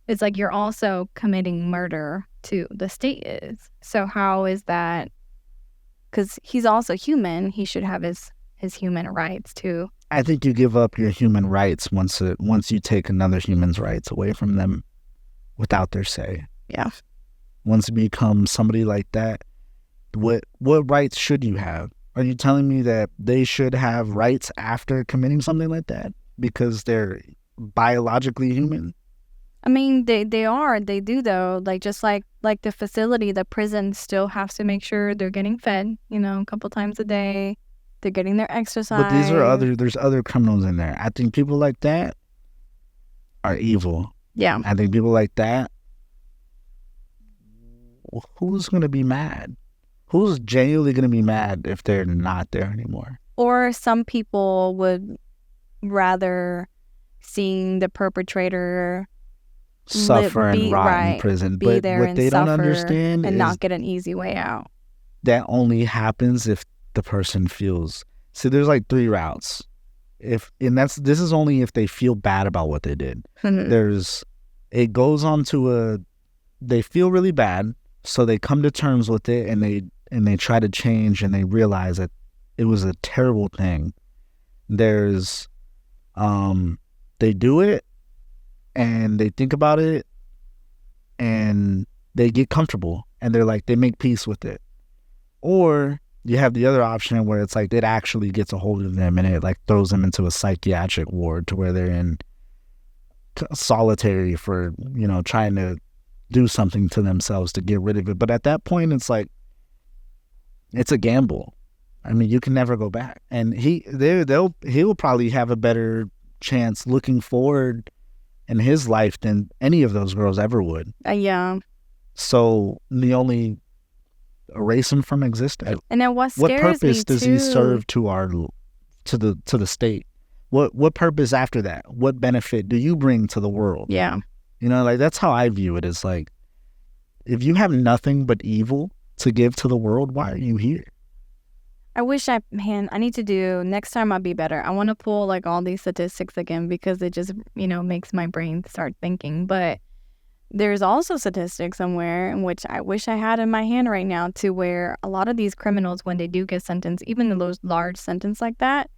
it's like you're also committing murder too. The state is. So how is that? Because he's also human. He should have his human rights too. I think you give up your human rights once you take another human's rights away from them without their say. Yeah. Once you become somebody like that, what rights should you have? Are you telling me that they should have rights after committing something like that because they're biologically human? I mean, they do though. Like just like the facility, the prison still has to make sure they're getting fed, a couple times a day. They're getting their exercise. But there's other criminals in there. I think people like that are evil. Yeah. I think people like that, who's going to be mad? Who's genuinely going to be mad if they're not there anymore? Or some people would rather seeing the perpetrator Suffer and rot in prison. be But there what and they don't suffer understand and is not get an easy way out. that only happens if the person feels. See, there's like 3 routes. This is only if they feel bad about what they did. It goes on to they feel really bad, so they come to terms with it and they try to change and they realize that it was a terrible thing. There's they do it and they think about it and they get comfortable and they make peace with it. Or you have the other option where it's like it actually gets a hold of them and it like throws them into a psychiatric ward to where they're in solitary for, trying to do something to themselves to get rid of it. But at that point, it's like, it's a gamble. I mean, you can never go back. And he'll probably have a better chance looking forward in his life than any of those girls ever would. Yeah. So the only erase him from existence. And then what purpose does he too, serve to the state? What purpose after that? What benefit do you bring to the world? Yeah. That's how I view it. Is like, if you have nothing but evil to give to the world, why are you here? I wish I need to do, next time I'll be better. I want to pull like all these statistics again because it just, makes my brain start thinking. But there's also statistics somewhere in which I wish I had in my hand right now to where a lot of these criminals, when they do get sentenced, even in those large sentence like that,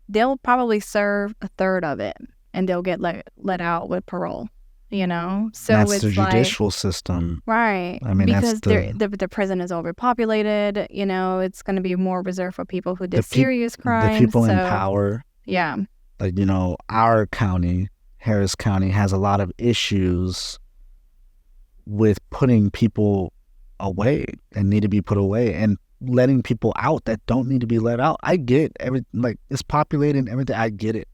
they'll probably serve a third of it and they'll get let out with parole. So that's it's the like, judicial system, right? I mean, because that's the prison is overpopulated. It's going to be more reserved for people who did the serious crimes. the people in power. Yeah. Like, our county, Harris County, has a lot of issues with putting people away and need to be put away, and letting people out that don't need to be let out. I get it's populated and everything. I get it.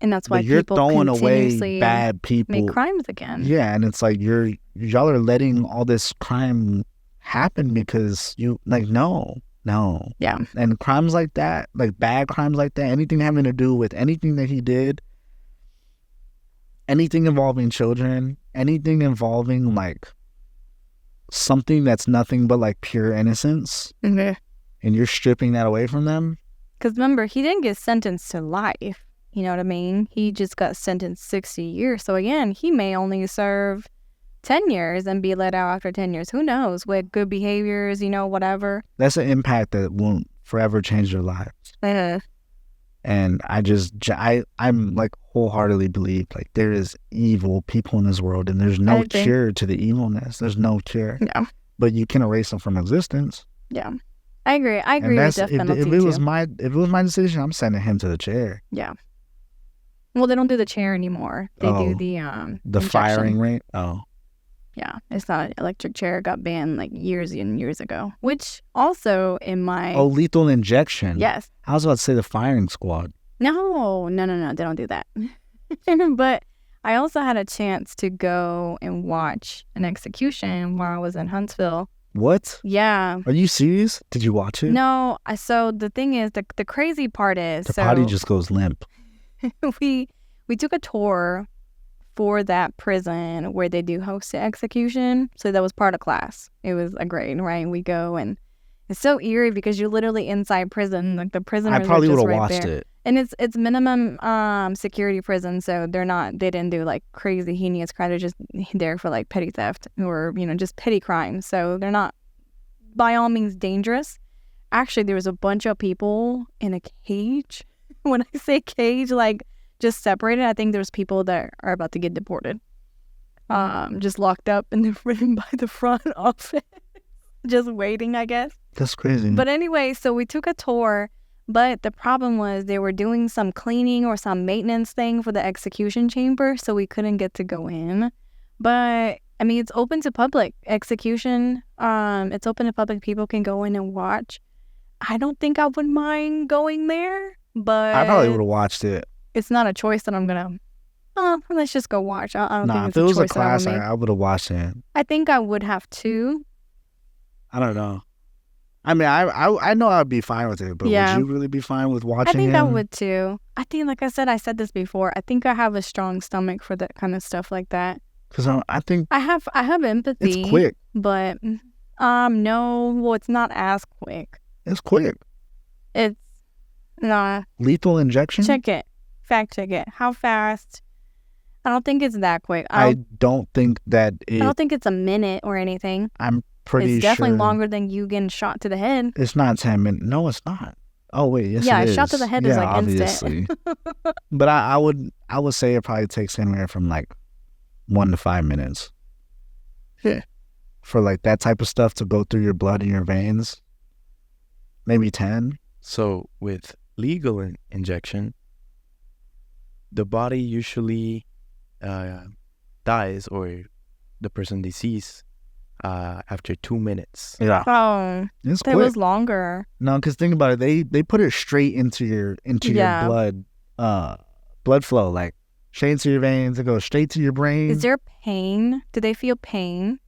And that's why But you're people throwing continuously away bad people. make crimes again. Yeah, and it's like y'all are letting all this crime happen because no. Yeah. And crimes like that, like bad crimes like that, anything having to do with anything that he did, anything involving children, anything involving like something that's nothing but like pure innocence, Mm-hmm. and you're stripping that away from them. Because remember, he didn't get sentenced to life. You know what I mean? He just got sentenced 60 years. So again, he may only serve 10 years and be let out after 10 years. Who knows? With good behaviors, whatever. That's an impact that won't forever change their lives. And I'm like wholeheartedly believe like there is evil people in this world, and there's no cure to the evilness. There's no cure. Yeah. But you can erase them from existence. Yeah. I agree. I agree with death penalty if it was my decision, I'm sending him to the chair. Yeah. Well, they don't do the chair anymore. They do the injection. Firing rate. Oh. Yeah, it's not an electric chair. It got banned like years and years ago. Which also in my lethal injection. Yes. I was about to say the firing squad. No. They don't do that. But I also had a chance to go and watch an execution while I was in Huntsville. What? Yeah. Are you serious? Did you watch it? No. So the thing is, the crazy part is the body just goes limp. we took a tour for that prison where they do host the execution. So that was part of class. It was a grade, right? We go, and it's so eerie because you're literally inside prison. Like the prisoners I probably are just would have right watched there. it. And it's minimum security prison, so they didn't do like crazy heinous crime. They're just there for like petty theft or just petty crimes. So they're not by all means dangerous. Actually, there was a bunch of people in a cage. When I say cage, like just separated, I think there's people that are about to get deported. Just locked up and they're written by the front office, just waiting, I guess. That's crazy. But anyway, so we took a tour, but the problem was they were doing some cleaning or some maintenance thing for the execution chamber, so we couldn't get to go in. But I mean, it's open to public execution. It's open to public. People can go in and watch. I don't think I would mind going there, but I probably would have watched it. It's not a choice that I'm gonna. Let's just go watch. I don't think it's if it was choice a class, that I would have watched it. I think I would have too. I don't know. I mean, I know I'd be fine with it, but Yeah. would you really be fine with watching? I think I him? would too. I think, like I said this before. I think I have a strong stomach for that kind of stuff like that. Because I think I have empathy. it's quick. But no, well, it's not as quick. It's quick. It's nah. Lethal injection. Check it. Fact check it. How fast? I don't think it's that quick. I don't think that I don't think it's a minute or anything. I'm pretty It's definitely sure longer than you getting shot to the head. It's not 10 minutes. No, it's not. Oh wait, yes, Yeah, it a is. shot to the head is, like, obviously. instant. But I would say it probably takes anywhere from like 1 to 5 minutes. Yeah. For like that type of stuff to go through your blood and your veins. Maybe 10. So with legal injection, the body usually dies or the person deceased after 2 minutes. Yeah. Oh, It's that quick. was longer. No, because think about it. They put it straight into your Yeah. blood flow, like straight into your veins. It goes straight to your brain. Is there pain? Do they feel pain?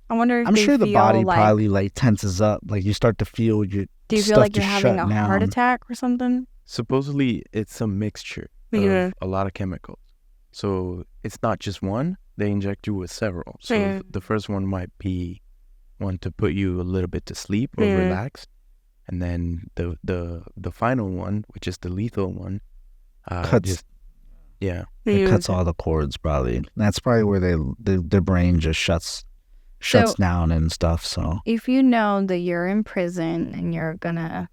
I wonder if I'm they sure the feel body like, probably like tenses up. Like you start to feel your do you feel stuff like you're just having shut a heart down. attack or something? Supposedly, it's a mixture Yeah. of a lot of chemicals. So it's not just one. They inject you with several. So Yeah. the first one might be one to put you a little bit to sleep or Yeah. relax. And then the final one, which is the lethal one, Cuts. yeah. It cuts all the cords probably. That's probably where their brain just shuts down and stuff. So If you know that you're in prison and you're gonna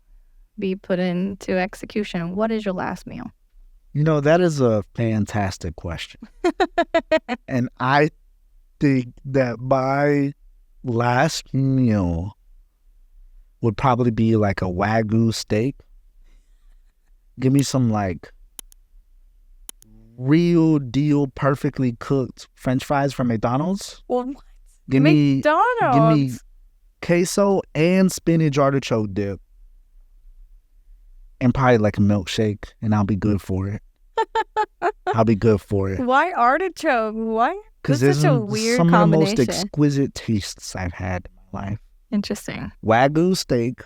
be put into execution, what is your last meal? that is a fantastic question. And I think that my last meal would probably be like a Wagyu steak. Give me some like real deal, perfectly cooked French fries from McDonald's. Well, what? Give me McDonald's. queso and spinach artichoke dip, and probably like a milkshake, and I'll be good for it. I'll be good for it. Why artichoke? Why? Because That's there's such a weird some of the most combination. exquisite tastes I've had in my life. Interesting. Wagyu steak.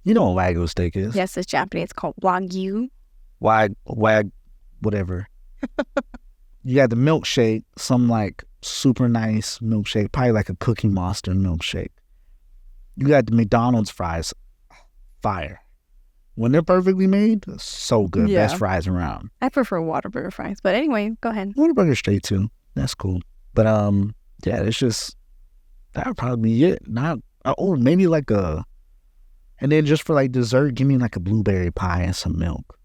You know what Wagyu steak is? Yes, it's Japanese. It's called Wagyu. Whatever. You got the milkshake, some like super nice milkshake, probably like a Cookie Monster milkshake. You got the McDonald's fries, fire. When they're perfectly made, so good. Yeah. Best fries around. I prefer Whataburger fries, but anyway, go ahead. Whataburger straight too. That's cool. But yeah, it's just that would probably be it. Not maybe like a, and then just for like dessert, give me like a blueberry pie and some milk,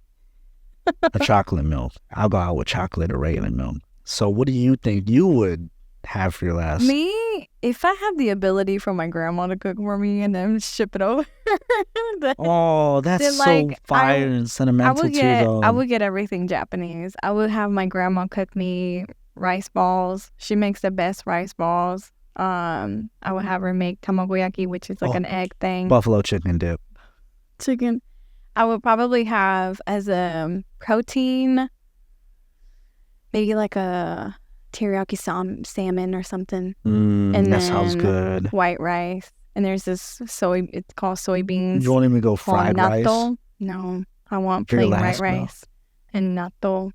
a chocolate milk. I'll go out with chocolate or regular milk. So what do you think you would have for your last? Me, if I have the ability for my grandma to cook for me and then ship it over, Oh, that's then, so like, fire and sentimental too, though. I would get everything Japanese. I would have my grandma cook me rice balls. She makes the best rice balls. I would have her make tamagoyaki, which is like an egg thing. Buffalo chicken dip. Chicken. I would probably have as a protein, maybe like a teriyaki salmon or something. And that sounds good. White rice. And there's this it's called soybeans. You want him to go fried rice? No, I want For your plain white last meal? rice and natto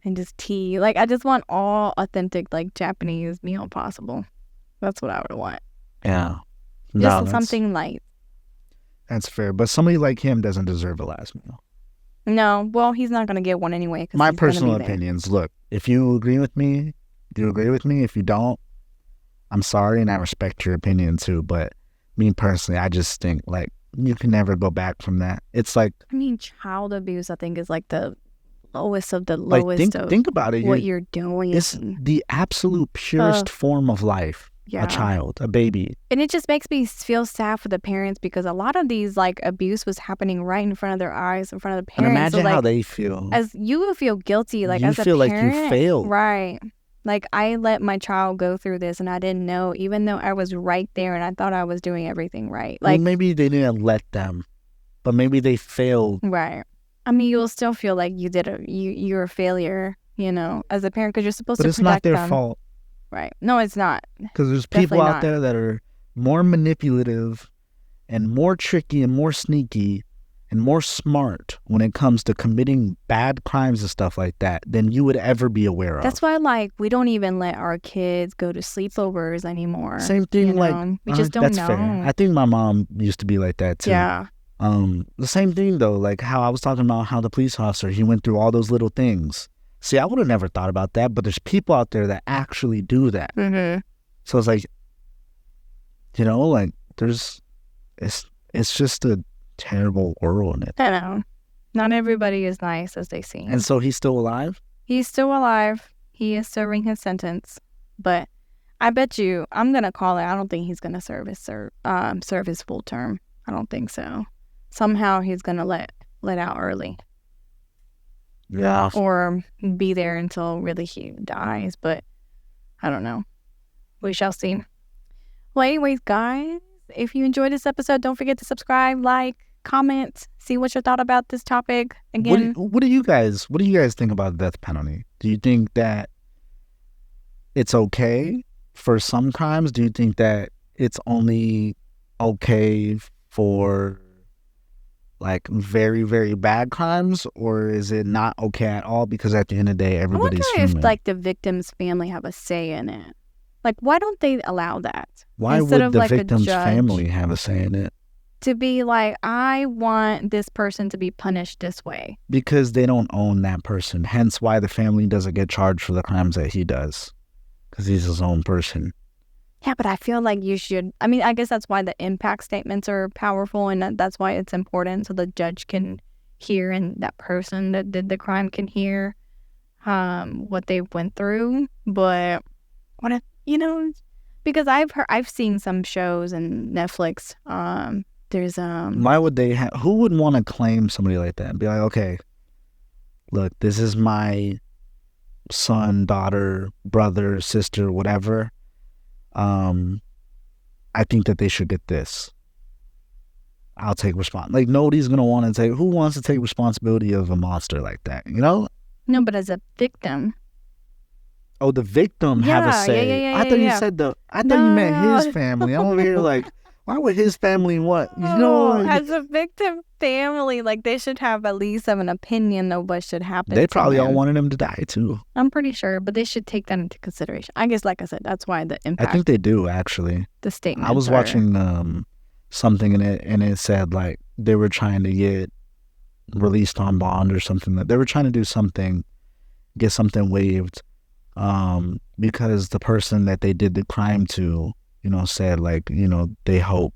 and just tea. Like, I just want all authentic, like, Japanese meal possible. That's what I would want. Yeah. Just something light. That's fair. But somebody like him doesn't deserve a last meal. No, well, he's not going to get one anyway. 'Cause My he's gonna be personal there. opinions. Look, if you agree with me, you agree with me. If you don't, I'm sorry, and I respect your opinion too. But me personally, I just think like you can never go back from that. It's like, I mean, child abuse, I think, is like the lowest of the like lowest of think about it. what you're doing. It's the absolute purest form of life. Yeah. A child, a baby. And it just makes me feel sad for the parents because a lot of these, like, abuse was happening right in front of their eyes, in front of the And parents. imagine so, like, how they feel. as you will feel guilty, like, You as a feel like you parent, failed. right? Like, I let my child go through this and I didn't know, even though I was right there and I thought I was doing everything right. Like, well, maybe they didn't let them, but maybe they failed. right? I mean, you'll still feel like you're a failure, you know, as a parent, because you're supposed But to it's not protect their them. fault. Right? No, it's not. Because there's people Definitely out not. there that are more manipulative and more tricky and more sneaky and more smart when it comes to committing bad crimes and stuff like that than you would ever be aware of. That's why, like, we don't even let our kids go to sleepovers anymore. Same thing, you like, know? We just don't that's know. fair. I think my mom used to be like that too. Yeah. The same thing though, like how I was talking about how the police officer, he went through all those little things. See, I would have never thought about that, but there's people out there that actually do that. Mm-hmm. So it's like, you know, like it's just a terrible world in it. I know. Not everybody is nice as they seem. And so he's still alive? He's still alive. He is serving his sentence. But I bet you, I'm going to call it, I don't think he's going to serve his full term. I don't think so. Somehow he's going to let out early. Yeah. Or be there until really he dies. But I don't know. We shall see. Well, anyways, guys, if you enjoyed this episode, don't forget to subscribe, like, comment, see what you thought about this topic. Again, What do you guys think about the death penalty? Do you think that it's okay for some crimes? Do you think that it's only okay for like very, very bad crimes, or is it not okay at all? Because at the end of the day, I wonder everybody's human. if, like, the victim's family have a say in it. Like, why don't they allow that? Why Instead would of, the like, a victim's judge family have a say in it? to be like, I want this person to be punished this way. Because they don't own that person. Hence why the family doesn't get charged for the crimes that he does. Because he's his own person. Yeah, but I feel like you should. I mean, I guess that's why the impact statements are powerful, and that's why it's important, so the judge can hear and that person that did the crime can hear what they went through. But what if, you know, because I've seen some shows and Netflix. There's Why would they who would want to claim somebody like that and be like, okay, look, this is my son, daughter, brother, sister, whatever. I think that they should get this. I'll take like nobody's gonna want to take. Who wants to take responsibility of a monster like that? You know? No, but as a victim. Oh, the victim have a say. I thought you said I thought you meant his family. I'm over here like, why would his family what? You know? As a victim family, like they should have at least an opinion of what should happen. They probably all wanted him to die too. I'm pretty sure, but they should take that into consideration. I guess, like I said, that's why the impact. I think they do actually. The statement. I was watching something in it, and it said like they were trying to get released on bond or something. That they were trying to do something, get something waived. Because the person that they did the crime to, you know, said like, you know, they hope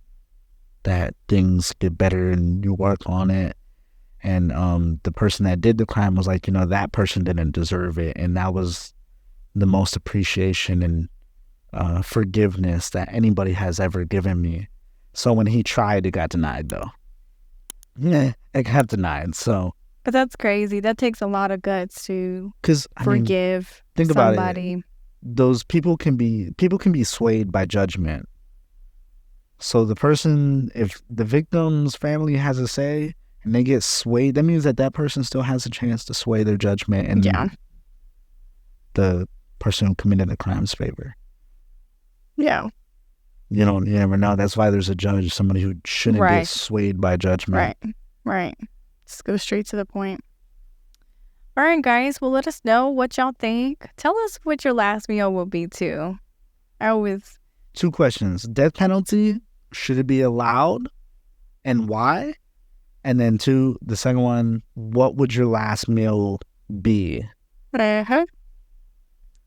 that things get better and you work on it. And the person that did the crime was like, you know, that person didn't deserve it. And that was the most appreciation and forgiveness that anybody has ever given me. So when he tried, it got denied though. Yeah, it got denied. So. But that's crazy. That takes a lot of guts to forgive think somebody. About it. Those people can be swayed by judgment. So the person, if the victim's family has a say and they get swayed, that means that person still has a chance to sway their judgment in the person who committed the crime's favor. Yeah. You know, you never know. That's why there's a judge, somebody who shouldn't get swayed by judgment. Right. Just go straight to the point. All right, guys. Well, let us know what y'all think. Tell us what your last meal will be, too. Two questions. Death penalty, should it be allowed? And why? And then two, the second one, what would your last meal be?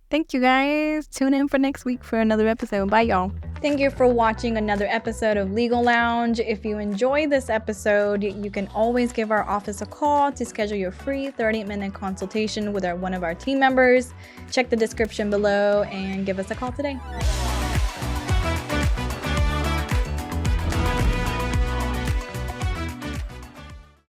Thank you, guys. Tune in for next week for another episode. Bye, y'all. Thank you for watching another episode of Legal Lounge. If you enjoyed this episode, you can always give our office a call to schedule your free 30-minute consultation with one of our team members. Check the description below and give us a call today.